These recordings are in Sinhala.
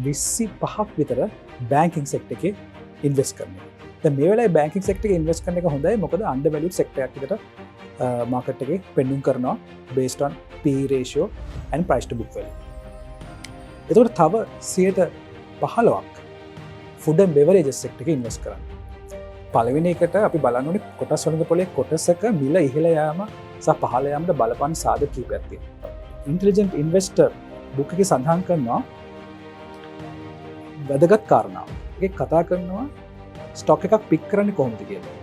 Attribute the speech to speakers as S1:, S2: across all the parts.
S1: විසි විතර බෑංකින් සෙක්ට එක ඉන්වස් කරන මේ වෙලා බෑංකින් සෙක්ට ඉන්වස් කරන එක හොඳයි මොකද අන්ඩ වැලු සෙක්ටයක්කට මාකට් එක පෙන්ඩුම් කරනවා බේස්ටන් පීරේෂෝ ඇන් ප්‍රයිස්ට බුක් වල එතකට තව 15ක් ෆුඩන් බෙවරේජ සෙක්ට එක ඉන්වස් කරන්න පලවෙනි එකට අපි බලන්නනි කොටස් වලක පොලේ කොටසක මිල ඉහළ යාම සහ පහළ යාමට බලපන් සාධ කීපයක් තියෙනවා. ඉන්ටෙලිජන්ට් ඉන්වෙස්ටර් බුක් එකේ සඳහන් කරනවා වැදගත් කාරණා. ඒක කතා කරනවා ස්ටොක් එකක් පික් කරන්නේ කොහොමද කියලා.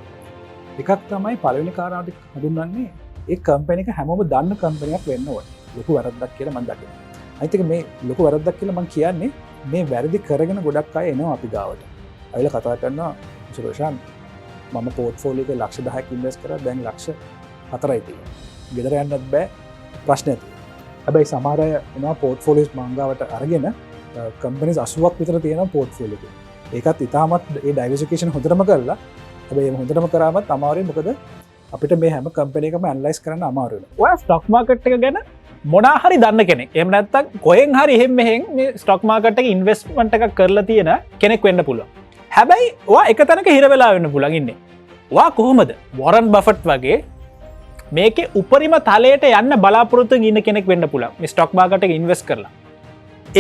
S1: එකක් තමයි පළවෙනි කාරණාවට හඳුන්වන්නේ ඒ කම්පැනි එක හැමෝම දන්න කම්පැනියක් වෙන්න ඕනේ. ලොකු වැරද්දක් කියලා මම දකිනවා. අනිත් එක මේ ලොකු වැරද්දක් කියලා මම කියන්නේ මේ වැරදි කරගෙන ගොඩක් අය එනවා අපි ගාවට. අයලා කතා කරනවා සුරෝෂාන් මම පෝට්ෆෝලියෝ එක ලක්ෂ 10ක් ඉන්වෙස්ට් කරා දැන් ලක්ෂ 4යි තියෙන්නේ. ගෙදර යන්නත් බෑ ප්‍රශ්න ඇති. හැබැයි සමහර අය එනවා පෝට්ෆෝලියෝස් මංගාවට අරගෙන කම්පැනිස් 80ක් විතර තියෙනවා පෝට්ෆෝලියෝ එකේ. ඒකත් ඉතාමත් ඒ ඩයිවර්සිෆිකේෂන් හොඳටම කරලා හැබැයි මේ හොඳටම කරාමත් අමාරුයි මොකද අපිට මේ හැම කම්පැනි එකම ඇනලයිස් කරන්න අමාරු වෙනවා.
S2: ඔයා ස්ටොක් මාකට් එක ගැන මොනා හරි දන්න කෙනෙක්. එහෙම නැත්නම් කොහෙන් හරි එහෙම මෙහෙන් මේ ස්ටොක් මාකට් එකේ ඉන්වෙස්ට්මන්ට් එකක් කරලා තියෙන කෙනෙක් වෙන්න පුළුවන්. හැබැයි ඔයා එක තැනක හිර වෙලා වෙන්න පුළුවන් ඉන්නේ. ඔයා කොහොමද වොරන් බෆට් වගේ මේකේ උපරිම තලයට යන්න බලාපොරොත්තු ඉන්න කෙනෙක් වෙන්න පුළුවන් මේ ස්ටොක් මාකට් එකේ ඉන්වෙස්ට් කරලා.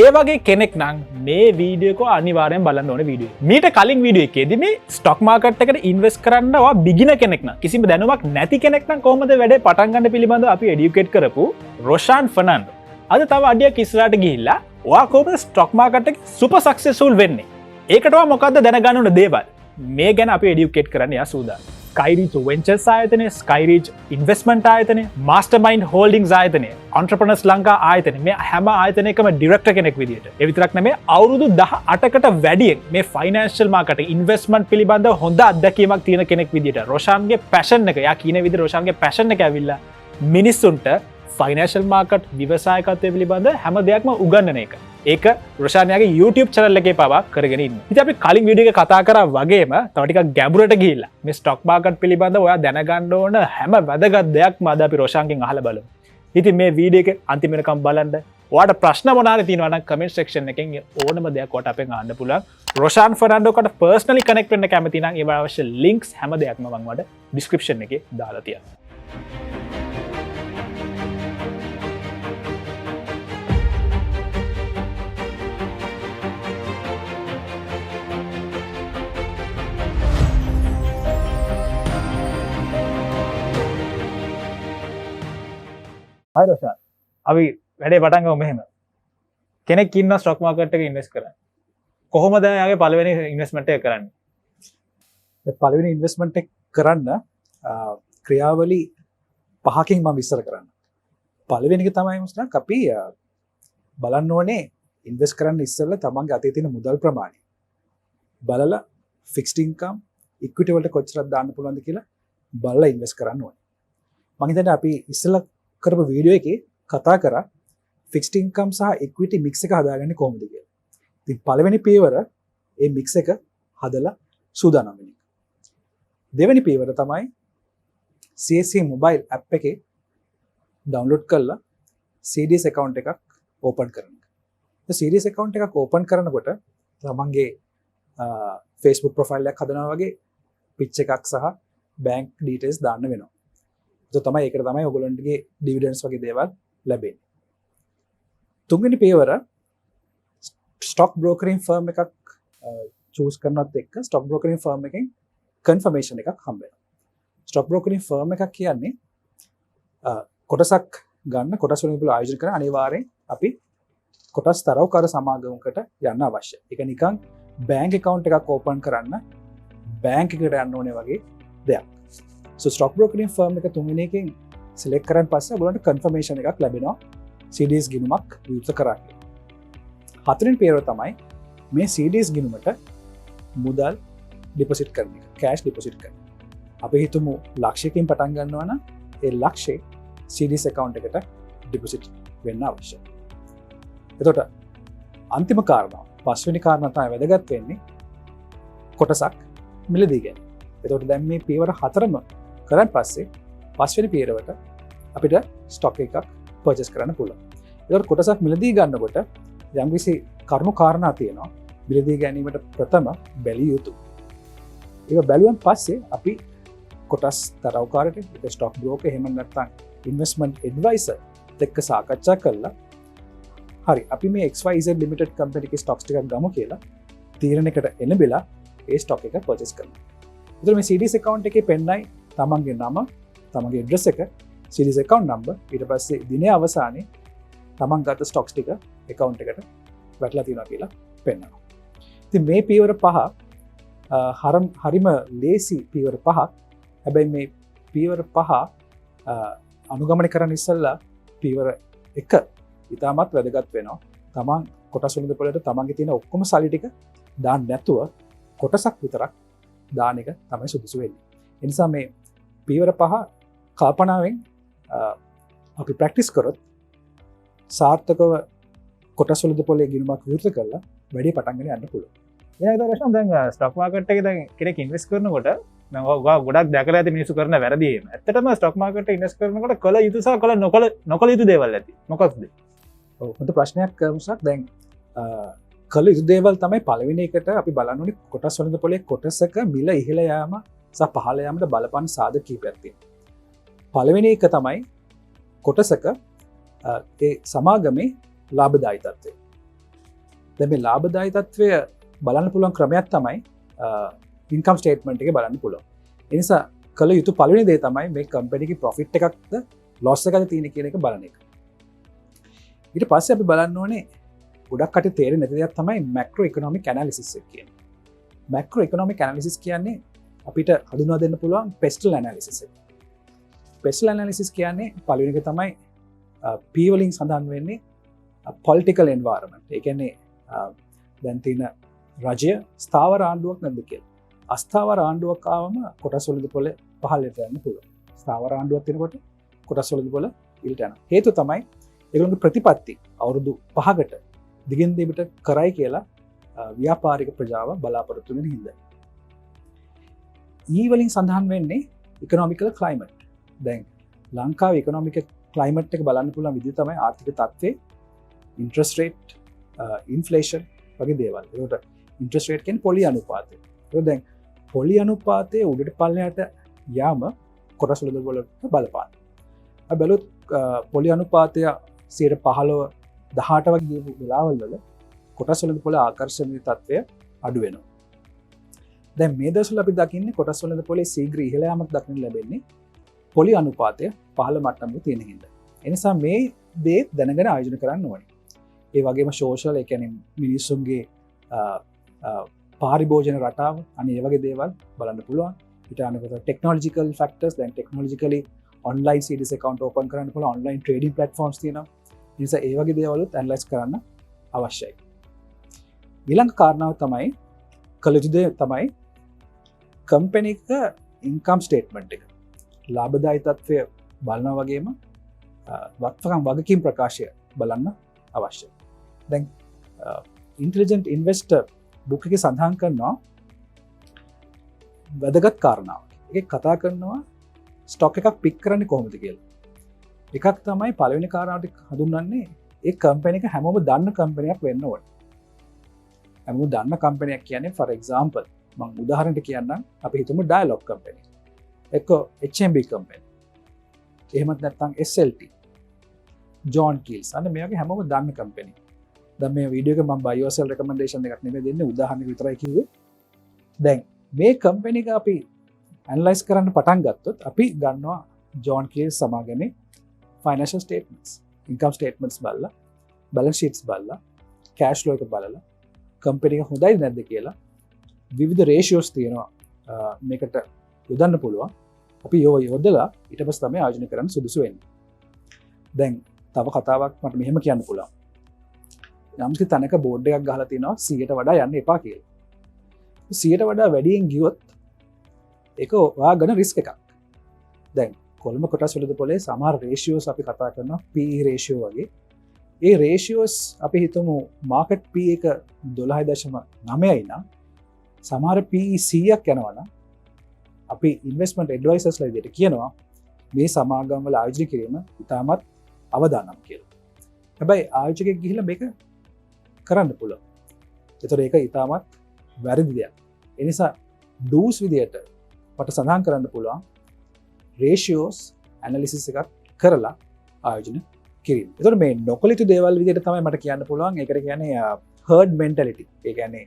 S2: ඒ වගේ කෙනෙක් නම් මේ වීඩියෝ එක අනිවාර්යෙන් බලන්න ඕනේ වීඩියෝ. මීට කලින් වීඩියෝ එකේදී මේ ස්ටොක් මාකට් එකට ඉන්වෙස්ට් කරන්න ඔයා බිගිනර් කෙනෙක් නම් කිසිම දැනුමක් නැති කෙනෙක් නම් කොහොමද වැඩේ පටන් ගන්න පිළිබඳව අපි එඩියුකේට් කරපු රොෂාන් ෆර්නැන්ඩෝ. අද තව අඩියක් ඉස්සරහට ගිහිල්ලා ඔයා කොහොමද ස්ටොක් මාකට් එකේ සුපර් සක්සස්ෆුල් වෙන්නේ? ඒකට ඔයා මොකද්ද දැනගන්න ඕන දේවල්? මේ ගැන අපි එඩියුකේට් කරන්න යා සූදානම්. ස්කයිරීච් වෙන්චර්ස් ආයතනය, ස්කයිරීච් ඉන්වෙස්ට්මන්ට් ආයතනය, මාස්ටර්මයින්ඩ් හෝල්ඩින්ග්ස් ආයතනය, එන්ටර්ප්‍රෙනර්ස් ලංකා ආයතනය මේ හැම ආයතනයකම ඩිරෙක්ටර් කෙනෙක් විදියට. ඒ විතරක් නෙමෙයි අවුරුදු 18කට වැඩියෙන් මේ ෆයිනෑන්ෂල් මාකට් ඉන්වෙස්ට්මන්ට් පිළිබඳව හොඳ අත්දැකීමක් තියෙන කෙනෙක් විදියට. රොෂාන්ගේ පැෂන් එක, යා කියන විදිහට රොෂාන්ගේ පැෂන් එක ඇවිල්ලා මිනිස්සුන්ට ෆයිනෑන්ෂල් මාකට් ව්‍යවසායකත්වය පිළිබඳ හැම දෙයක්ම උගන්වන එක. ඒක රොෂාන්යාගේ YouTube channel එකේ පවා කරගෙන ඉන්නවා. ඉතින් අපි කලින් වීඩියෝ එක කතා කරා වගේම තව ටිකක් ගැඹුරට ගිහිල්ලා මේ ස්ටොක් මාකට් පිළිබඳව ඔයා දැනගන්න ඕන හැම වැදගත් දෙයක්ම අද අපි රොෂාන්ගෙන් අහලා බලමු. ඉතින් මේ වීඩියෝ එක අන්තිම වෙනකම් බලන්න. ඔයාට ප්‍රශ්න මොනවාරි තියෙනවා නම් comment section එකෙන් ඕනම දෙයක් ඔයාට අපෙන් අහන්න පුළුවන්. රොෂාන් ෆර්නැන්ඩෝකට personally connect වෙන්න කැමති නම් ඒ අවශ්‍ය links හැම දෙයක්ම මම ඔයාලට description එකේ දාලා තියනවා. හරි රොෂාන් අපි වැඩේ පටන් ගමු මෙහෙම කෙනෙක් ඉන්නවා ස්ටොක් මාකට් එකේ ඉන්වෙස්ට් කරන්න කොහොමද යාගේ පළවෙනි ඉන්වෙස්ට්මන්ට් එක කරන්නේ
S1: පළවෙනි ඉන්වෙස්ට්මන්ට් එක කරන්න ක්‍රියාවලි 5කින් මම විස්තර කරන්න පළවෙනි එක තමයි මුස්නා අපි බලන්න ඕනේ ඉන්වෙස්ට් කරන්න ඉස්සෙල්ලා තමන්ගේ අතේ තියෙන මුදල් ප්‍රමාණය බලලා ෆික්ස්ඩ් ඉන්කම් ඉක්විටි වලට කොච්චරක් දාන්න පුළුවන්ද කියලා බලලා ඉන්වෙස්ට් කරන්න ඕනේ මම හිතන්නේ අපි ඉස්සෙල්ලා කරපු වීඩියෝ එකේ කතා කරා ෆික්ස්ඩ් ඉන්කම් සහ ඉක්විටි මික්ස් එක හදාගන්නේ කොහොමද කියලා. ඉතින් පළවෙනි පියවර මේ මික්ස් එක හදලා සූදානම් වෙන එක. දෙවෙනි පියවර තමයි CSC මොබයිල් ඇප් එකේ ඩවුන්ලෝඩ් කරලා CDS account එකක් ඕපන් කරන එක. ඒ CDS account එකක් ඕපන් කරනකොට තමන්ගේ Facebook profile එකක් හදනවා වගේ පිච් එකක් සහ bank details දාන්න වෙනවා. තමයි ඒකට තමයි ඔයගොල්ලන්ගේ ඩිවිඩන්ඩ්ස් වගේ දේවල් ලැබෙන්නේ. තුන්වෙනි පියවර ස්ටොක් බ්‍රෝකරින් ෆර්ම් එකක් චූස් කරනවත් එක්ක ස්ටොක් බ්‍රෝකරින් ෆර්ම් එකෙන් කන්ෆර්මේෂන් එකක් හම්බ වෙනවා. ස්ටොක් බ්‍රෝකරින් ෆර්ම් එකක් කියන්නේ කොටසක් ගන්න කොටස් වලින් people ආයෝජනය කරන අනිවාර්යෙන් අපි කොටස් තරවකාර සමාගමකට යන්න අවශ්‍යයි. ඒක නිකන් බැංක් account එකක් ඕපන් කරන්න බැංක් එකට යන්න ඕනේ වගේ දෙයක්. So stock brokering firm එක තුන්වෙනි එකෙන් select කරන් පස්සේ ඔයගොල්ලන්ට confirmation එකක් ලැබෙනවා CDS ගිණුමක් විවෘත කරා කියලා. හතරවෙනි පියවර තමයි මේ CDS ගිණුමට මුදල් ඩිපොසිට් කරන එක, cash ඩිපොසිට් කරන. අපි හිතමු ලක්ෂයකින් පටන් ගන්නවා නම් ඒ ලක්ෂය CDS account එකට ඩිපොසිට් වෙන්න අවශ්‍යයි. එතකොට අන්තිම කාරණාව, පස්වෙනි කාරණාව තමයි වැදගත් වෙන්නේ කොටසක් මිලදී ගැනීම. එතකොට දැන් මේ පියවර හතරම කරන් පස්සේ පස්වෙනි පියවරට අපිට ස්ටොක් එකක් පර්චේස් කරන්න පුළුවන්. ඒකට කොටසක් මිලදී ගන්නකොට යම්කිසි කරුණු කාරණා තියෙනවා මිලදී ගැනීමට ප්‍රථම බැලිය යුතු. ඒක බැලුවන් පස්සේ අපි කොටස් තරවකාරට ස්ටොක් බ්‍රෝකර් එහෙම නැත්නම් ඉන්වෙස්ට්මන්ට් ඇඩ්වයිසර් එක්ක සාකච්ඡා කරලා හරි අපි මේ XYZ ලිමිටඩ් කම්පැනි එකේ ස්ටොක්ස් ටිකක් ගමු කියලා තීරණයකට එළඹෙලා ඒ ස්ටොක් එක පර්චේස් කරනවා. ඒතර මේ CDS account එකේ පෙන්නයි තමන්ගේ නම, තමන්ගේ ඇඩ්‍රස් එක, CDS account number, ඊට පස්සේ දිනේ අවසානයේ තමන් ගත්ත ස්ටොක්ස් ටික account එකට වැටලා තියෙනවා කියලා පෙන්නනවා. ඉතින් මේ පියවර පහ හරිම ලේසි පියවර පහක්. හැබැයි මේ පියවර පහ අනුගමනය කරන්න ඉස්සෙල්ලා පියවර 1 ඉතාමත් වැදගත් වෙනවා. තමන් කොටස් වෙනද පොළට තමන්ගේ තියෙන ඔක්කොම සල්ලි ටික දාන්න නැතුව කොටසක් විතරක් දාන එක තමයි සුදුසු වෙන්නේ. ඒ නිසා මේ පියවර පහ කල්පනාවෙන් අපි ප්‍රැක්ටිස් කරොත් සාර්ථකව කොටස් වලද පොලේ ගිණුමක් විවෘත කරලා වැඩි පටන් ගන්න යන්න පුළුවන්.
S2: ඒක රෂන් දැන් ස්ටොක් මාකට් එකේ දැන් කෙනෙක් ඉන්වෙස්ට් කරනකොට දැන් ඔයා ගොඩක් දැකලා ඇති මිනිස්සු කරන වැරදි එහෙම. ඇත්තටම ස්ටොක් මාකට් එකේ ඉන්වෙස්ට් කරනකොට කල යුතු සහ නොකල යුතු දේවල් ඇති. මොකක්ද?
S1: ඔව් හොඳ ප්‍රශ්නයක් කරමුසක්. දැන් කල යුතු දේවල් තමයි පළවෙනි එකට අපි බලන්න ඕනේ කොටස් වලද පොලේ කොටසක මිල ඉහළ යාම සහ පහළ යාමට බලපාන සාධක කීපයක් තියෙනවා. පළවෙනි එක තමයි කොටසක ඒ සමාගමේ ලාභදායි තත්ත්වය. දැන් මේ ලාභදායි තත්ත්වය බලන්න පුළුවන් ක්‍රමයක් තමයි ඉන්කම් ස්ටේට්මන්ට් එකේ බලන්න පුළුවන්. ඒ නිසා කල යුතු පළවෙනි දේ තමයි මේ කම්පැනි එකේ ප්‍රොෆිට් එකක්ද ලොස් එකක්ද තියෙන කියන එක බලන එක. ඊට පස්සේ අපි බලන්න ඕනේ ගොඩක් කට තේරෙන්නේ නැති දෙයක් තමයි මැක්‍රෝ ඉකොනොමික් ඇනාලිසිස් එක කියන්නේ. මැක්‍රෝ ඉකොනොමික් ඇනාලිසිස් කියන්නේ අපිට හඳුන්වා දෙන්න පුළුවන් පෙස්ටල් ඇනාලිසිස් එක. පෙස්ටල් ඇනාලිසිස් කියන්නේ පළවෙනි එක තමයි P වලින් සඳහන් වෙන්නේ පොලිටිකල් එන්වයරන්මන්ට්. ඒ කියන්නේ දැන් තියෙන රජය ස්ථාවර ආණ්ඩුවක් නැද්ද කියලා. අස්ථාවර ආණ්ඩුවක් ආවම කොටස් වලද පොළ පහළට යන්න පුළුවන්. ස්ථාවර ආණ්ඩුවක් තියෙනකොට කොටස් වලද පොළ ඉහළට යනවා. හේතුව තමයි ඒගොල්ලෝගේ ප්‍රතිපත්ති අවුරුදු 5කට දිගින් දිගට කරයි කියලා ව්‍යාපාරික ප්‍රජාව බලාපොරොත්තු වෙන හින්දා. E වලින් සඳහන් වෙන්නේ ඉකොනොමිකල් ක්ලයිමට්. දැන් ලංකාවේ ඉකොනොමික ක්ලයිමට් එක බලන්න පුළුවන් විදිහ තමයි ආර්ථික තත්ත්වයේ ඉන්ට්‍රස්ට් රේට්, ඉන්ෆ්ලේෂන් වගේ දේවල්. ඒකට ඉන්ට්‍රස්ට් රේට් කියන්නේ පොලි අනුපාතය. ඒක දැන් පොලි අනුපාතයේ උඩට පල්ලයට යාම කොටස් වල වලට බලපාන. අපි බැලුවොත් පොලි අනුපාතය 15 18 වගේ වෙලාවල් වල කොටස් වල පොළ ආකර්ෂණීය තත්ත්වය අඩු වෙනවා. දැන් මේ දවස්වල අපි දකින්නේ කොටස් වල පොළේ ශීඝ්‍ර ඉහළ යාමක් දක්නට ලැබෙන්නේ පොලි අනුපාතය පහළ මට්ටමක තියෙන හින්දා. ඒ නිසා මේ දේ දැනගෙන ආයෝජන කරන්න ඕනේ. ඒ වගේම සෝෂල්, ඒ කියන්නේ මිනිස්සුන්ගේ පාරිභෝජන රටාව අනේ ඒ වගේ දේවල් බලන්න පුළුවන්. ඊට අනුගත ටෙක්නොලොජිකල් ෆැක්ටර්ස්, දැන් ටෙක්නොලොජිකලි ඔන්ලයින් CDS account open කරන්න පුළුවන් ඔන්ලයින් ට්‍රේඩින් ප්ලැට්ෆෝම්ස් තියෙනවා. ඒ නිසා ඒ වගේ දේවලුත් ඇනලයිස් කරන්න අවශ්‍යයි. ඊළඟ කාරණාව තමයි කළ යුතු දේ තමයි කම්පැනි එක ඉන්කම් ස්ටේට්මන්ට් එක. ලාභදායී තත්ත්වය බලනවා වගේම වගකීම් ප්‍රකාශය බලන්න අවශ්‍යයි. දැන් ඉන්ටෙලිජන්ට් ඉන්වෙස්ටර් බුක් එකේ සඳහන් කරනවා වැදගත් කාරණාවක්. ඒක කතා කරනවා ස්ටොක් එකක් පික් කරන්නේ කොහොමද කියලා. එකක් තමයි පළවෙනි කාරණාවට හඳුන්වන්නේ ඒ කම්පැනි එක හැමෝම දන්න කම්පැනියක් වෙන්න ඕනේ. හැමෝම දන්න කම්පැනියක් කියන්නේ for example මම උදාහරණයක් කියන්නම්. අපි හිතමු ඩයලොග් කම්පැනි. එක්ක HMB කම්පැනි. එහෙමත් නැත්නම් SLT. ජෝන් කීල්ස්. අන්න මේ වගේ හැමෝම දන්න කම්පැනි. දැන් මේ වීඩියෝ එක මම buy or sell recommendation එකක් නෙමෙයි දෙන්නේ, උදාහරණයක් විතරයි කිව්වේ. දැන් මේ කම්පැනි එක අපි ඇනලයිස් කරන්න පටන් ගත්තොත් අපි ගන්නවා John Keells සමාගමේ financial statements, income statements බලලා, බැලන්ස් ෂීට්ස් බලලා, කෑෂ් ෆ්ලෝ එක බලලා කම්පැනි එක හොඳයිද නැද්ද කියලා විවිධ රේෂියෝස් තියෙනවා මේකට යොදන්න පුළුවන්. අපි ඒව යොදලා ඊට පස්සේ තමයි ආයෝජනය කරන්න සුදුසු වෙන්නේ. දැන් තව කතාවක් මට මෙහෙම කියන්න පුළුවන්. යම්කිසි තැනක බෝඩ් එකක් ගහලා තිනවා 100ට වඩා යන්න එපා කියලා. 100ට වඩා වැඩියෙන් ගියොත් ඒක ඔයාගෙන රිස්ක් එකක්. දැන් කොළඹ කොටස් වලද පොලේ සමහර රේෂියෝස් අපි කතා කරනවා PE රේෂියෝ වගේ. ඒ රේෂියෝස් අපි හිතමු මාකට් PE එක 12.9යි නම් සමහර PE 100ක් යනවා නම් අපි ඉන්වෙස්ට්මන්ට් ඇඩ්වයිසර්ස්ලා විදිහට කියනවා මේ සමාගම් වල ආයෝජනය කිරීම ඉතාමත් අවදානම් කියලා. හැබැයි ආයෝජකයෙක් ගිහිල්ලා මේක කරන්න පුළුවන්. එතකොට ඒක ඉතාමත් වැරදි දෙයක්. ඒ නිසා ඩූස් විදියට මට සඳහන් කරන්න පුළුවන් රේෂියෝස් ඇනලිසිස් එකක් කරලා ආයෝජන කිරීම. එතකොට මේ නොකළ යුතු දේවල් විදියට තමයි මට කියන්න පුළුවන්. ඒකට කියන්නේ හර්ඩ් මෙන්ටැලිටි. ඒ කියන්නේ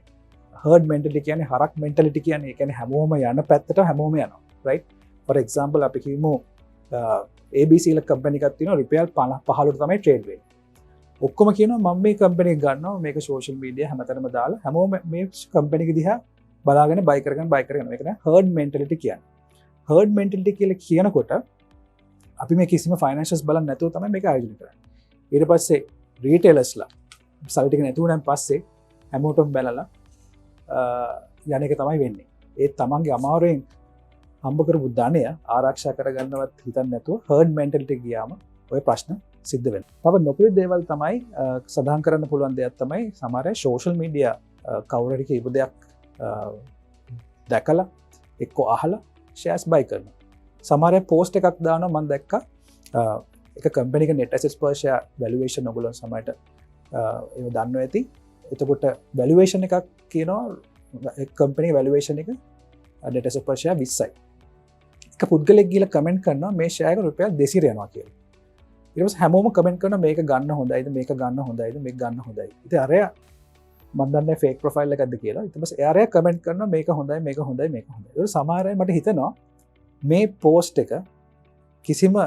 S1: හර්ඩ් මෙන්ටැලිටි කියන්නේ හරක් මෙන්ටැලිටි කියන්නේ. ඒ කියන්නේ හැමෝම යන පැත්තට හැමෝම යනවා. රයිට්? ෆොර් එක්සැම්පල් අපි කියමු ABC ල කම්පැනි එකක් තියෙනවා රුපියල් 15ට තමයි ට්‍රේඩ් වෙන්නේ. ඔක්කොම කියනවා මම මේ කම්පැනි එක ගන්නවා මේක සෝෂල් මීඩියා හැමතැනම දාලා හැමෝම මේ කම්පැනි එක දිහා බලාගෙන බයි කරගෙන මේක තමයි හර්ඩ් මෙන්ටැලිටි කියන්නේ. හර්ඩ් මෙන්ටැලිටි කියලා කියනකොට අපි මේ කිසිම ෆයිනෑන්ෂල්ස් බලන්නේ නැතුව තමයි මේක ආයෝජනය කරන්නේ. ඊට පස්සේ රීටේලර්ස්ලා සල්ලි ටික නැතුව නම් පස්සේ හැමෝටම බැලලා යන එක තමයි වෙන්නේ. ඒ තමන්ගේ අමාරුවෙන් හම්බ කරපු ධනය ආරක්ෂා කරගන්නවත් හිතන්නේ නැතුව හර්ඩ් මෙන්ටැලිටි ගියාම ඔය ප්‍රශ්න සිද්ධ වෙනවා. තව නොකළ දෙවල් තමයි සඳහන් කරන්න පුළුවන් දෙයක් තමයි සමහර සෝෂල් මීඩියා කවුරු හරි කියපු දෙයක් දැකලා එක්ක අහලා ෂෙයාර්ස් බයි කරනවා. සමහර පෝස්ට් එකක් දානවා මම දැක්කා එක කම්පැනි එක net assets per share valuation ඔයගොල්ලෝ සමහරට ඒක දන්නවා ඇති. එතකොට valuation එකක් කියනවා එක කම්පැනි valuation එක net assets per share 20යි. එක පුද්ගලෙක් ගිහලා කමෙන්ට් කරනවා මේ ෂෙයාර් එක රුපියල් 200 යනවා කියලා. ඊට පස්සේ හැමෝම කමෙන්ට් කරනවා මේක ගන්න හොඳයිද මේක ගන්න හොඳයිද මේක ගන්න හොඳයි. ඉතින් අරයා මම දන්නේ ෆේක් ප්‍රොෆයිල් එකක්ද කියලා. ඊට පස්සේ එයාරයා කමෙන්ට් කරනවා මේක හොඳයි මේක හොඳයි මේක හොඳයි. ඒක සමහර අය මට හිතෙනවා මේ පෝස්ට් එක කිසිම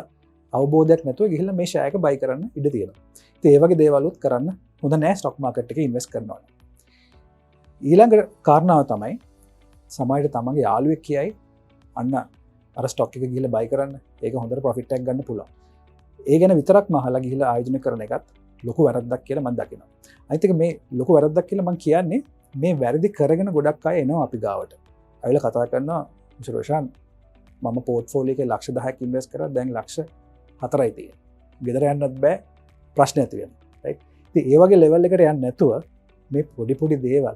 S1: අවබෝධයක් නැතුව ගිහිල්ලා මේ ෂෙයාර් එක බයි කරන්න ඉඩ තියෙනවා. ඉතින් ඒ වගේ දේවලුත් කරන්න හොඳ නෑ ස්ටොක් මාකට් එකේ ඉන්වෙස්ට් කරනවා. ඊළඟ කාරණාව තමයි සමහරට තමන්ගේ යාළුවෙක් කියයි අන්න අර ස්ටොක් එක ගිහිල්ලා බයි කරන්න. ඒක හොඳට ප්‍රොෆිට් එකක් ගන්න පුළුවන්. ඒ ගැන විතරක්ම අහලා ගිහිල්ලා ආයෝජනය කරන එකත් ලොකු වැරද්දක් කියලා මම දකිනවා. අනිත් එක මේ ලොකු වැරද්දක් කියලා මම කියන්නේ මේ වැරදි කරගෙන ගොඩක් අය එනවා අපි ගාවට. අවිලා කතා කරනවා මිස්ටර් රොෂාන් මම පෝර්ට්ෆෝලියෝ එකේ ලක්ෂ 10ක් ඉන්වෙස්ට් කරා දැන් ලක්ෂ 4යි තියෙන්නේ. ගෙදර යන්නත් බෑ ප්‍රශ්න ඇති වෙනවා. රයිට්. ඉතින් ඒ වගේ ලෙවල් එකට යන්නේ නැතුව මේ පොඩි දේවල්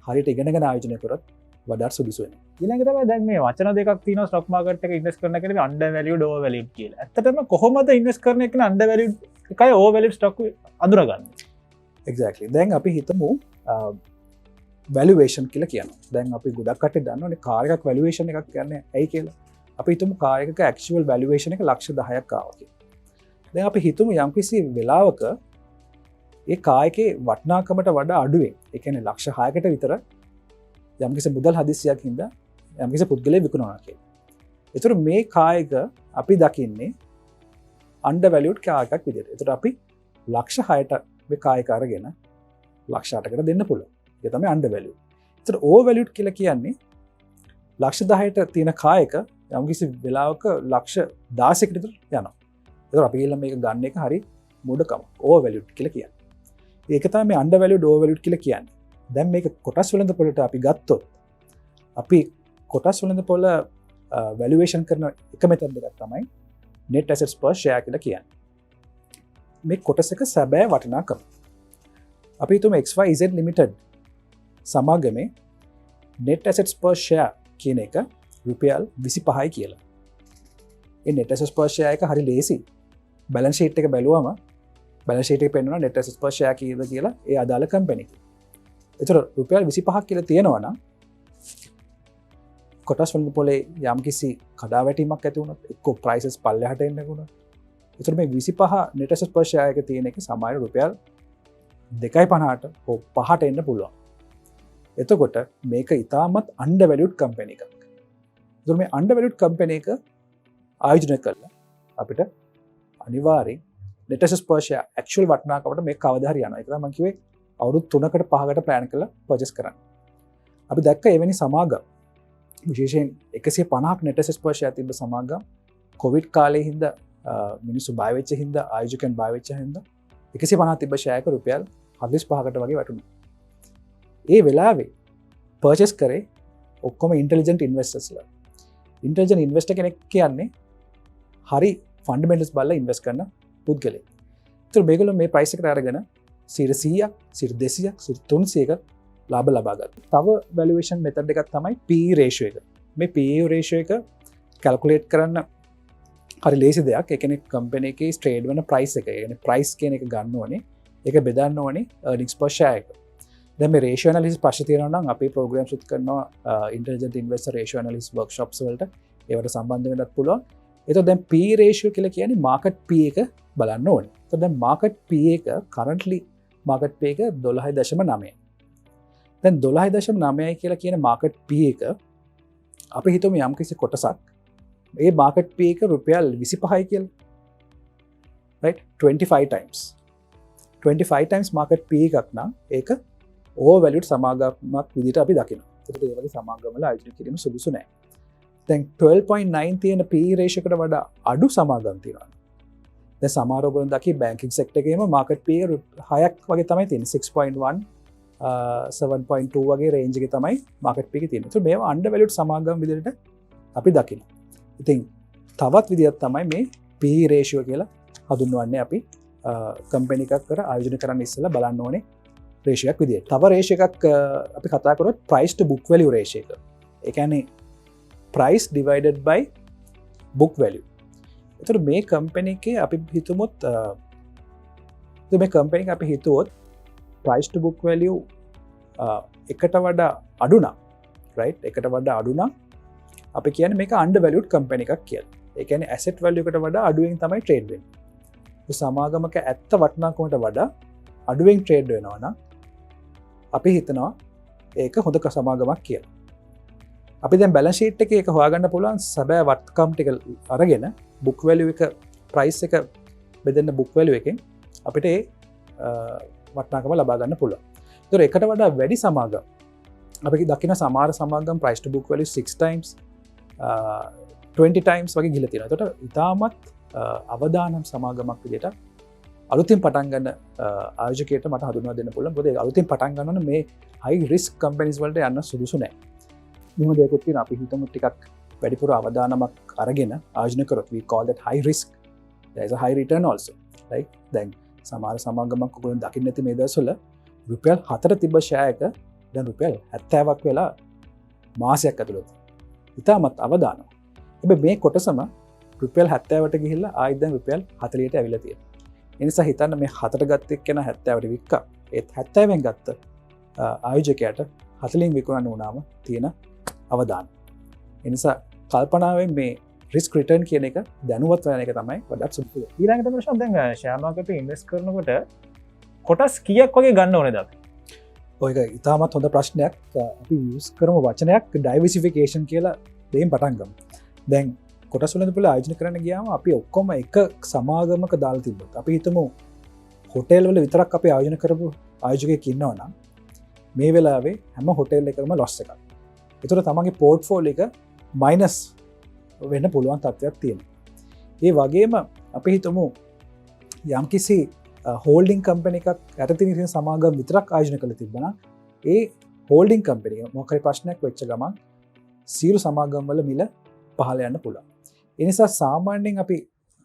S1: හරියට ඉගෙනගෙන ආයෝජනය කරොත් වඩාත් සුදුසු වෙනවා.
S2: ඊළඟ තමයි දැන් මේ වචන දෙකක් තියෙනවා ස්ටොක් මාකට් එක ඉන්වෙස්ට් කරන කෙනෙක් අන්ඩර්වැලියුඩ් ඕවර්වැලියුඩ් කියලා. ඇත්තටම කොහොමද ඉන්වෙස්ට් කරන එක අන්ඩර්වැලියුඩ් එකයි ඕවර්වැලියුඩ් ස්ටොක් අඳුරගන්නේ?
S1: එක්සැක්ට්ලි. දැන් අපි හිතමු වැලුවේෂන් කියලා කියනවා. දැන් අපි ගොඩක් කට්ටිය දන්නවනේ කාර් එකක් වැලුවේෂන් එකක් කියන්නේ ඇයි කියලා. අපි හිතමු කාර් එකක ඇක්චුවල් වැලුවේෂන් එක ලක්ෂ 10ක් ආවා කියලා. දැන් අපි හිතමු යම්කිසි වෙලාවක ඒ කාර් එකේ වටිනාකමට වඩා අඩුවෙන්, ඒ කියන්නේ ලක්ෂ 6කට විතර යම්කිසි මුදල් හදිස්සියක් හින්දා යම්කිසි පුද්ගලයෙක් විකුණනවා කියලා. ඒතර මේ කාර් එක අපි දකින්නේ අන්ඩර්වැලියුඩ් කාර් එකක් විදිහට. ඒතර අපි ලක්ෂ 6ට මේ කාර් එක අරගෙන ලක්ෂ 8කට දෙන්න පුළුවන්. ඒක තමයි අන්ඩර්වැලියුඩ්. ඒතර ඕවර්වැලියුඩ් කියලා කියන්නේ ලක්ෂ 10ට තියෙන කාර් එක යම්කිසි වෙලාවක ලක්ෂ 16කට විතර යනවා. ඒතර අපි ගිහලා මේක ගන්න එක හරි මොඩකම. ඕවර්වැලියුඩ් කියලා කියන්නේ. ඒක තමයි මේ අන්ඩර්වැලියුඩ් ඕවර්වැලියුඩ් කියලා කියන්නේ. දැන් මේක කොටස් වෙළඳපොළට අපි ගත්තොත් අපි කොටස් වෙළඳපොළ වැලුවේෂන් කරන එක මෙතඩ් එකක් තමයි net assets per share කියලා කියන්නේ. මේ කොටස් එක සැබෑ වටිනාකම. අපි හිතමු XYZ Limited සමාගමේ net assets per share කියන එක රුපියල් 25යි කියලා. ඒ net assets per share එක හරි ලේසි. balance sheet එක බැලුවම balance sheet එකේ පෙන්නනවා net assets per share කීයද කියලා ඒ අදාළ කම්පැනි එක. එතකොට රුපියල් 25ක් කියලා තියෙනවා නම් කොටස් වෙළඳපොලේ යම්කිසි කඩාවැටීමක් ඇති වුණොත් එක්ක ප්‍රයිසස් පල්ලෙහාට එන්න වුණොත් එතකොට මේ 25 net assets per share එක තියෙන එක සමහර රුපියල් 2.50ට හෝ 5ට එන්න පුළුවන්. එතකොට මේක ඉතාමත් අන්ඩර්වැලියුඩ් කම්පැනි එකක්. එතකොට මේ අන්ඩර්වැලියුඩ් කම්පැනි එක ආයෝජනය කරලා අපිට අනිවාර්යෙන් net assets per share actual වටිනාකමට මේක කවදා හරි යනවා. ඒක තමයි මම කිව්වේ අවුරුදු 3කට 5කට ප්ලෑන් කරලා පර්චේස් කරන්න. අපි දැක්ක එවැනි සමාගම් විශේෂයෙන් 150ක් net assets per share තිබ්බ සමාගම් කොවිඩ් කාලේ හින්දා මිනිස්සු බය වෙච්ච හින්දා ආයෝජකයන් බය වෙච්ච හින්දා 150 තිබ්බ ෂෙයාර් එක රුපියල් 45කට වගේ වැටුණා. ඒ වෙලාවේ පර්චේස් කරේ ඔක්කොම ඉන්ටෙලිජන්ට් ඉන්වෙස්ටර්ස්ලා. ඉන්ටෙලිජන්ට් ඉන්වෙස්ටර් කෙනෙක් කියන්නේ හරි ෆන්ඩමෙන්ටල්ස් බලලා ඉන්වෙස්ට් කරන පුද්ගලයෙක්. ඒතර මේගොල්ලෝ මේ ප්‍රයිස් එකට අරගෙන 100ක් 200ක් 300ක ලාභ ලබා ගත්තා. තව වැලුවේෂන් මෙතඩ් එකක් තමයි PE රේෂියෝ එක. මේ PE රේෂියෝ එක කැල්කියුලේට් කරන්න හරි ලේසි දෙයක්. ඒ කියන්නේ කම්පැනි එකේ ට්‍රේඩ් වෙන ප්‍රයිස් එක. ඒ කියන්නේ ප්‍රයිස් කියන එක ගන්න ඕනේ. ඒක බෙදන්න ඕනේ earnings per share එක. දැන් මේ ratio analysis ප්‍රශ්න තියෙනවා නම් අපි programs උත් කරනවා intelligent investor ratio analysis workshops වලට ඒවට සම්බන්ධ වෙන්නත් පුළුවන්. එතකොට දැන් P ratio කියලා කියන්නේ market P එක බලන්න ඕනේ. එතකොට දැන් market P එක currently market P එක 12.9. දැන් 12.9 කියලා කියන market P එක අපි හිතමු යම් කිසි කොටසක් ඒ market P එක රුපියල් 25යි කියලා. right 25 times 25 times market P එකක් නම් ඒක overvalued සමාගමක් විදිහට අපි දකිනවා. ඒකට ඒ වගේ සමාගම් වල ආයෝජනය කිරීම සුදුසු නැහැ. දැන් 12.9 තියෙන P ratio එකට වඩා අඩු සමාගම් තියෙනවා. දැන් සමහර ඔයගොල්ලෝ දකි බැංකින් සෙක්ටර් එකේම market P එක 6ක් වගේ තමයි තියෙන්නේ. 6.1 7.2 වගේ රේන්ජ් එකේ තමයි market P එක තියෙන්නේ. ඒත් මේවා undervalued සමාගම් විදිහට අපි දකිනවා. ඉතින් තවත් විදිහක් තමයි මේ P ratio කියලා හඳුන්වන්නේ අපි කම්පැනි එකක් කර ආයෝජනය කරන්න ඉස්සෙල්ලා බලන්න ඕනේ ratio එකක් විදිහට. තව ratio එකක් අපි කතා කරොත් price to book value ratio එක. ඒ කියන්නේ price divided by book value. එතකොට මේ කම්පැනි එකේ අපි හිතමුත් මේ කම්පැනි එක අපි හිතුවොත් price to book value එකට වඩා අඩු නම් right එකට වඩා අඩු නම් අපි කියන්නේ මේක undervalued කම්පැනි එකක් කියලා. ඒ කියන්නේ asset value එකට වඩා අඩුවෙන් තමයි trade වෙන්නේ. සමාගමක ඇත්ත වටිනාකමට වඩා අඩුවෙන් ට්‍රේඩ් වෙනවා නම් අපි හිතනවා ඒක හොඳ සමාගමක් කියලා. අපි දැන් බැලන්ස් ෂීට් එකේ ඒක හොයාගන්න පුළුවන් සැබෑ වත්කම් ටික අරගෙන book value එක price එක බෙදෙන්න book value එකෙන් අපිට ඒ වටිනාකම ලබා ගන්න පුළුවන්. ඒතර එකට වඩා වැඩි සමාගම් අපි දකින සමහර සමාගම් price to book value 6 times 20 times වගේ ගිහලා තියෙනවා. ඒකට ඉතාමත් අවදානම් සමාගමක් විදිහට අලුතින් පටන් ගන්න ආයෝජකයට මට හඳුන්වා දෙන්න පුළුවන්. මොකද අලුතින් පටන් ගන්නවනේ මේ high risk companies වලට යන්න සුදුසු නැහැ. මෙහෙම දෙයක්ත් තියෙනවා. අපි හිතමු ටිකක් වැඩිපුර අවදානමක් අරගෙන ආයෝජනය කරොත් we call that high risk. there is a high return also. right දැන් සමහර සමාගමක් ඔයගොල්ලෝ දකින්න ඇති මේ දවස්වල රුපියල් 4 තිබ්බ ෂෙයා එක දැන් රුපියල් 70ක් වෙලා මාසයක් ඇතුළත. ඉතාමත් අවදානම්. හැබැයි මේ කොටසම රුපියල් 70ට ගිහිල්ලා ආයෙත් දැන් රුපියල් 40ට ඇවිල්ලා තියෙනවා. ඒ නිසා හිතන්න මේ 4ට ගත්ත එක්කෙනා 70ට වික්කා. ඒත් 70ෙන් ගත්ත ආයෝජකයාට 40න් විකුණන්න වුණාම තියෙන අවදානම්. ඒ නිසා කල්පනාවෙන් මේ රිස්ක් රිටර්න් කියන එක දැනුවත් වෙන එක තමයි වඩාත් සුදුසු.
S2: ඊළඟට ප්‍රශ්න දැන් ෂෙයාර් මාකට් එකේ ඉන්වෙස්ට් කරනකොට කොටස් කීයක් වගේ ගන්න ඕනේද අපි?
S1: ඔයක ඉතාමත් හොඳ ප්‍රශ්නයක්. අපි යූස් කරමු වචනයක් ඩයිවර්සිෆිකේෂන් කියලා දෙයින් පටන් ගමු. දැන් කොටස් වලින් පුළ ආයෝජනය කරන්න ගියාම අපි ඔක්කොම එක සමාගමක දාලා තිබ්බොත් අපි හිතමු හොටෙල් වල විතරක් අපි ආයෝජනය කරපු ආයෝජකයෙක් ඉන්නවා නම් මේ වෙලාවේ හැම හොටෙල් එකකම ලොස් එකක්. ඒතර තමන්ගේ පෝර්ට්ෆෝලියෝ එක මයිනස් වෙන්න පුළුවන් තත්ත්වයක් තියෙනවා. ඒ වගේම අපි හිතමු යම්කිසි හෝල්ඩින් කම්පැනි එකක් යටතේ තියෙන සමාගම් විතරක් ආයෝජනය කරලා තිබ්බනම් ඒ හෝල්ඩින් කම්පැනි එක මොකක් හරි ප්‍රශ්නයක් වෙච්ච ගමන් සියලු සමාගම් වල මිල පහළ යන්න පුළුවන්. ඒ නිසා සාමාන්‍යයෙන් අපි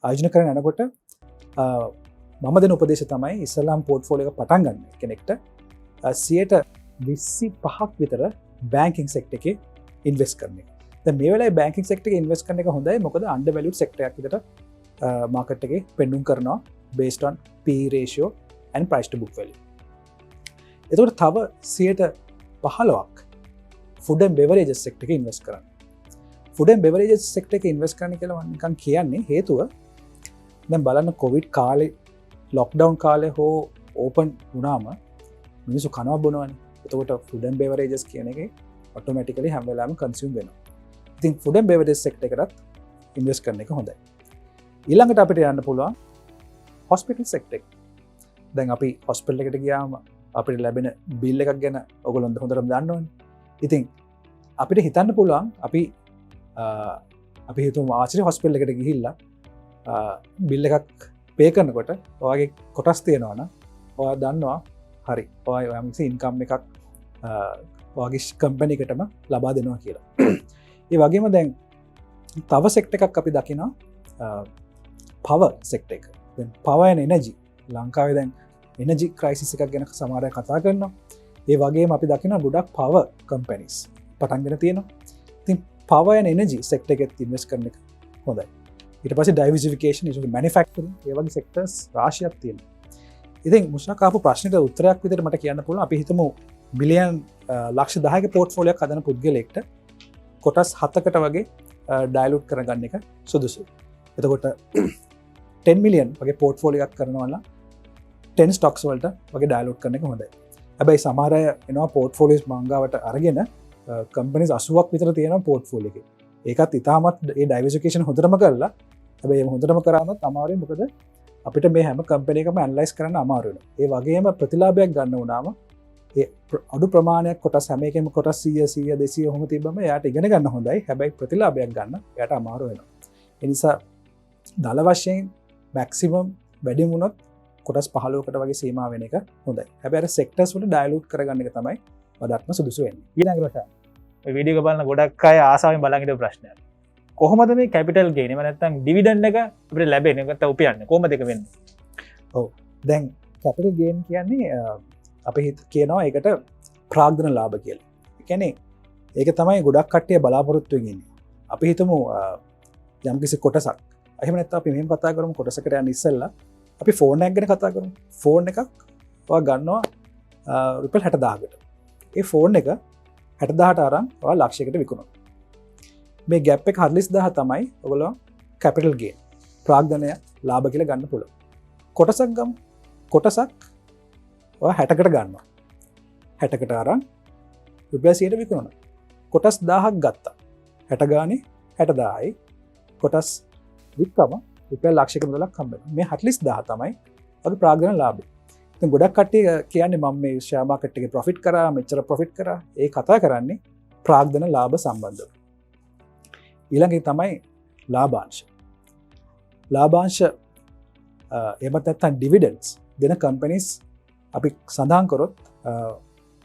S1: ආයෝජනය කරන යනකොට මම දෙන උපදේශය තමයි ඉස්ලාම් පෝර්ට්ෆෝලියෝ එක පටන් ගන්න කෙනෙක්ට 25% විතර බැංකින් සෙක්ටර් එකේ ඉන්වෙස්ට් කරන එක. දැන් මේ වෙලාවේ බැංකින් සෙක්ටර් එකේ ඉන්වෙස්ට් කරන එක හොඳයි. මොකද undervalued සෙක්ටර් එකක් විතර මාකට් එකේ පෙන්නුම් කරනවා based on P ratio and price to book value. එතකොට තව 15%ක් food and beverages සෙක්ටර් එකේ ඉන්වෙස්ට් කරන්න. ෆුඩ් ඇන්ඩ් බෙවරේජස් සෙක්ටර් එකේ ඉන්වෙස්ට් කරන්න කියලා මම නිකන් කියන්නේ හේතුව දැන් බලන්න කොවිඩ් කාලේ ලොක්ඩවුන් කාලේ හෝ ඕපන් වුණාම මිනිස්සු කනවා බොනවනේ. එතකොට ෆුඩ් ඇන්ඩ් බෙවරේජස් කියන එකේ ඔටෝමැටිකලි හැම වෙලාවෙම කන්සියුම් වෙනවා. ඉතින් ෆුඩ් ඇන්ඩ් බෙවරේජස් සෙක්ටර් එකකට ඉන්වෙස්ට් කරන එක හොඳයි. ඊළඟට අපිට යන්න පුළුවන් හොස්පිටල් සෙක්ටර් එක. දැන් අපි හොස්පිටල් එකට ගියාම අපිට ලැබෙන බිල් එකක් ගැන ඔයගොල්ලෝ හොඳටම දන්නවනේ. ඉතින් අපිට හිතන්න පුළුවන් අපි හිතුම ආචරි හොස්පිටල් එකට ගිහිල්ලා බිල් එකක් පේ කරනකොට ඔයාගේ කොටස් තියෙනවන ඔයා දන්නවා හරි ඔය ඉන්කම් එකක් ඔයාගේ කම්පැනි එකටම ලබා දෙනවා කියලා. ඒ වගේම දැන් තව සෙක්ටර් එකක් අපි දකිනවා පවර් සෙක්ටර් එක. දැන් පවර් ඇන්ඩ් එනර්ජි ලංකාවේ දැන් එනර්ජි ක්‍රයිසිස් එකක් ගැන සමහර අය කතා කරනවා. ඒ වගේම අපි දකිනවා ගොඩක් පවර් කම්පැනිස් පටන්ගෙන තියෙනවා. ඉතින් power and energy sector එකත් ඉන්වෙස්ට් කරන එක හොඳයි. ඊට පස්සේ diversification is manufacturing ඒ වගේ sectors රාශියක් තියෙනවා. ඉතින් මුෂ්ණකාපු ප්‍රශ්නයට උත්තරයක් විදිහට මට කියන්න පුළුවන් අපි හිතමු බිලියන් ලක්ෂ 10ක පෝර්ට්ෆෝලියෝයක් හදන පුද්ගලයෙක්ට කොටස් 7කට වගේ ඩයලූට් කරගන්න එක සුදුසුයි. එතකොට 10 මිලියන් වගේ පෝර්ට්ෆෝලියෝයක් කරනවා නම් 10 ස්ටොක්ස් වලට වගේ ඩයලූට් කරන එක හොඳයි. හැබැයි සමහර අය එනවා පෝර්ට්ෆෝලියෝස් මංගාවට අරගෙන කම්පැනිස් 80ක් විතර තියෙනවා පෝර්ට්ෆෝලියෝ එකේ. ඒකත් ඉතාමත් ඒ ඩයිවර්සිෆිකේෂන් හොඳටම කරලා හැබැයි හොඳටම කරාමත් අමාරුයි මොකද අපිට මේ හැම කම්පැනි එකම ඇනලයිස් කරන්න අමාරු වෙනවා. ඒ වගේම ප්‍රතිලාභයක් ගන්න වුණාම ඒ අඩු ප්‍රමාණයක් කොටස් හැම එකෙම කොටස් 100 100 200 ඔහොම තිබ්බම එයාට ඉගෙන ගන්න හොඳයි. හැබැයි ප්‍රතිලාභයක් ගන්න එයාට අමාරු වෙනවා. ඒ නිසා දල වශයෙන් මැක්සිමම් වැඩි වුණොත් කොටස් 15කට වගේ සීමා වෙන එක හොඳයි. හැබැයි අර සෙක්ටර්ස් වල ඩයලූට් කරගන්න එක තමයි වඩාත්ම සුදුසු වෙන්නේ.
S2: ඊළඟ ප්‍රශ්න. මේ වීඩියෝ එක බලන ගොඩක් අය ආසාවෙන් බලන් ඉන්න ප්‍රශ්නයක්. කොහොමද මේ කැපිටල් ගේන් එහෙම නැත්නම් ඩිවිඩන්ඩ් එක අපිට ලැබෙන්නේ නැත්නම් උපයන්නේ කොහොමද ඒක වෙන්නේ?
S1: ඔව්. දැන් කැපිටල් ගේන් කියන්නේ අපි කියනවා ඒකට ප්‍රාග්ධන ලාභ කියලා. ඒ කියන්නේ ඒක තමයි ගොඩක් කට්ටිය බලාපොරොත්තු වෙන්නේ. අපි හිතමු යම්කිසි කොටසක්. එහෙම නැත්නම් අපි මෙහෙම කතා කරමු කොටසකට යන්න ඉස්සෙල්ලා අපි ෆෝන් එකක් ගැන කතා කරමු. ෆෝන් එකක් ඔයා ගන්නවා රුපියල් 60000කට. ඒ ෆෝන් එක 60000ට අරන් ඔයා ලක්ෂයකට විකුණනවා. මේ ගැප් එක 40000 තමයි ඔයගොල්ලෝ කැපිටල් ගේන් ප්‍රාග්ධනය ලාභ කියලා ගන්න පුළුවන්. කොටසක් ගමු. කොටසක් ඔයා 60කට ගන්නවා. 60කට අරන් රුපියල් 100ට විකුණනවා. කොටස් 1000ක් ගත්තා. 60 ගානේ 60000යි. කොටස් වික්කම රුපියල් ලක්ෂයක මුදලක් හම්බ වෙනවා. මේ 40000 තමයි අපි ප්‍රාග්ධන ලාභය. ඉතින් ගොඩක් කට්ටිය කියන්නේ මම මේ ෂෙයා මාකට් එකේ ප්‍රොෆිට් කරා, මෙච්චර ප්‍රොෆිට් කරා. ඒ කතා කරන්නේ ප්‍රාග්ධන ලාභ සම්බන්ධව. ඊළඟ තමයි ලාභාංශ. ලාභාංශ එහෙමත් නැත්නම් ඩිවිඩන්ඩ්ස් දෙන කම්පැනිස් අපි සඳහන් කරොත්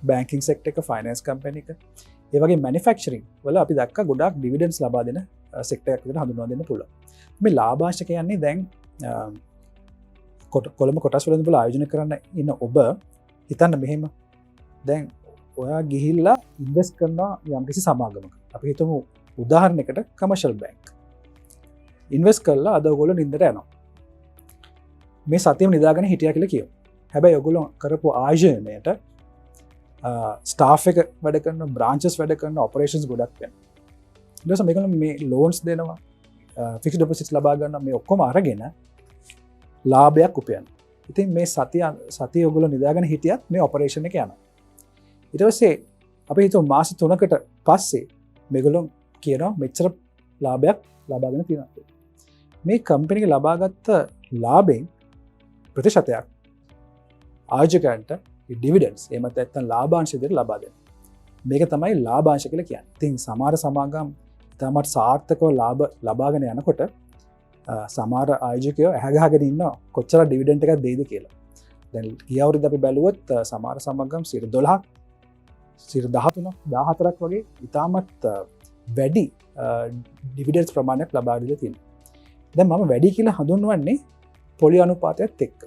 S1: බැංකින් සෙක්ටර් එක, ෆයිනෑන්ස් කම්පැනි එක, ඒ වගේ මැනුෆැක්චරින් වල අපි දැක්ක ගොඩක් ඩිවිඩන්ඩ්ස් ලබා දෙන සෙක්ටර් එකක් විදිහට හඳුන්වා දෙන්න පුළුවන්. මේ ලාභාංශ කියන්නේ දැන් කොළඹ කොටස් වලින් ආයෝජනය කරන්න ඉන්න ඔබ හිතන්න මෙහෙම දැන් ඔයා ගිහිල්ලා ඉන්වෙස්ට් කරනවා යම්කිසි සමාගමක. අපි හිතමු උදාහරණයකට කමර්ෂල් බැංක්. ඉන්වෙස්ට් කරලා අද ඔයගොල්ලෝ නින්දට යනවා. මේ සතියම නිදාගෙන හිටියා කියලා කියමු. හැබැයි ඔයගොල්ලෝ කරපු ආයෝජනයට ස්ටාෆ් එක වැඩ කරන, බ්‍රාන්චස් වැඩ කරන, ඔපරේෂන්ස් ගොඩක් වෙනවා. ඊට පස්සේ මේගොල්ලෝ මේ ලෝන්ස් දෙනවා, ෆික්ස්ඩ් ඩිපොසිට්ස් ලබා ගන්න මේ ඔක්කොම අරගෙන ලාභයක් උපයනවා. ඉතින් මේ සතිය ඔයගොල්ලෝ නිදාගෙන හිටියත් මේ ඔපරේෂන් එක යනවා. ඊට පස්සේ අපි හිතමු මාස 3කට පස්සේ මේගොල්ලෝ කියනවා මෙච්චර ලාභයක් ලබාගෙන තියෙනවා. මේ කම්පැනි එක ලබාගත්ත ලාභෙන් ප්‍රතිශතයක් ආයෝජකයන්ට ඩිවිඩන්ඩ්ස් එහෙමත් නැත්නම් ලාභාංශ විදිහට ලබා දෙනවා. මේක තමයි ලාභාංශ කියලා කියන්නේ. ඉතින් සමහර සමාගම් තමයි සාර්ථකව ලාභ ලබාගෙන යනකොට සමහර ආයෝජකයෝ ඇහැගහගෙන ඉන්නවා කොච්චර ඩිවිඩන්ඩ් එකක් දෙයිද කියලා. දැන් ගිය අවුරුද්ද අපි බැලුවොත් සමහර සමාගම් 12ක් 13ක් 14ක් වගේ ඉතාමත් වැඩි ඩිවිඩන්ඩ්ස් ප්‍රමාණයක් ලබා දීලා තියෙනවා. දැන් මම වැඩි කියලා හඳුන්වන්නේ පොලි අනුපාතයත් එක්ක.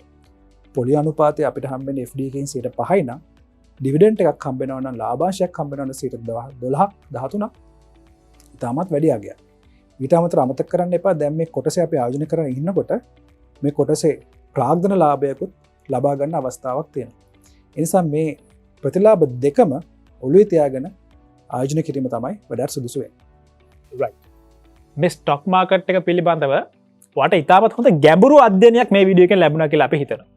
S1: පොලි අනුපාතය අපිට හම්බෙන්නේ FD එකෙන් 5යි නම් ඩිවිඩන්ඩ් එකක් හම්බ වෙනවා නම් ලාභාංශයක් හම්බ වෙනවා නම් 12ක් 13ක් ඉතාමත් වැඩි අගයක්. ඊට අමතරව අමතක කරන්න එපා දැන් මේ කොටසේ අපි ආයෝජනය කරගෙන ඉන්නකොට මේ කොටසේ ප්‍රාග්ධන ලාභයකුත් ලබා ගන්න අවස්ථාවක් තියෙනවා. ඒ නිසා මේ ප්‍රතිලාභ දෙකම ඔළුවේ තියාගෙන ආයෝජනය කිරීම තමයි වඩාත් සුදුසු වෙන්නේ.
S2: right. මේ ස්ටොක් මාකට් එක පිළිබඳව වට ඉතාමත් හොඳ ගැඹුරු අධ්‍යයනයක් මේ වීඩියෝ එකෙන් ලැබුණා කියලා අපි හිතනවා.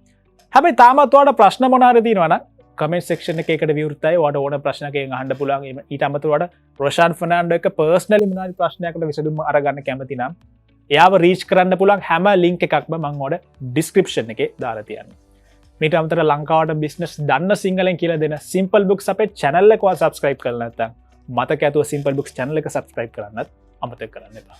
S2: හැබැයි තාමත් ඔයාලට ප්‍රශ්න මොනාරි තියෙනවා නම් කමෙන්ට් සෙක්ෂන් එකකට විවෘතයි. ඔයාලට ඕන ප්‍රශ්නකකින් අහන්න පුළුවන්. ඊට අමතරව ඔයාලට රොෂාන් ෆර්නෑන්ඩෝ එක පර්සනලි මොනාරි ප්‍රශ්නයකට විසඳුම අරගන්න කැමති නම් එයාව රීච් කරන්න පුළුවන් හැම ලින්ක් එකක්ම මම ඔයාලට ඩිස්ක්‍රිප්ෂන් එකේ දාලා තියන්නම්. මීට අමතරව ලංකාවට බිස්නස් දන්න සිංහලෙන් කියලා දෙන සිම්පල් බුක්ස් අපේ channel එක ඔයාලා subscribe කරලා නැත්නම් මතක ඇතුව සිම්පල් බුක්ස් channel එක subscribe කරන්නත් අමතක කරන්න එපා.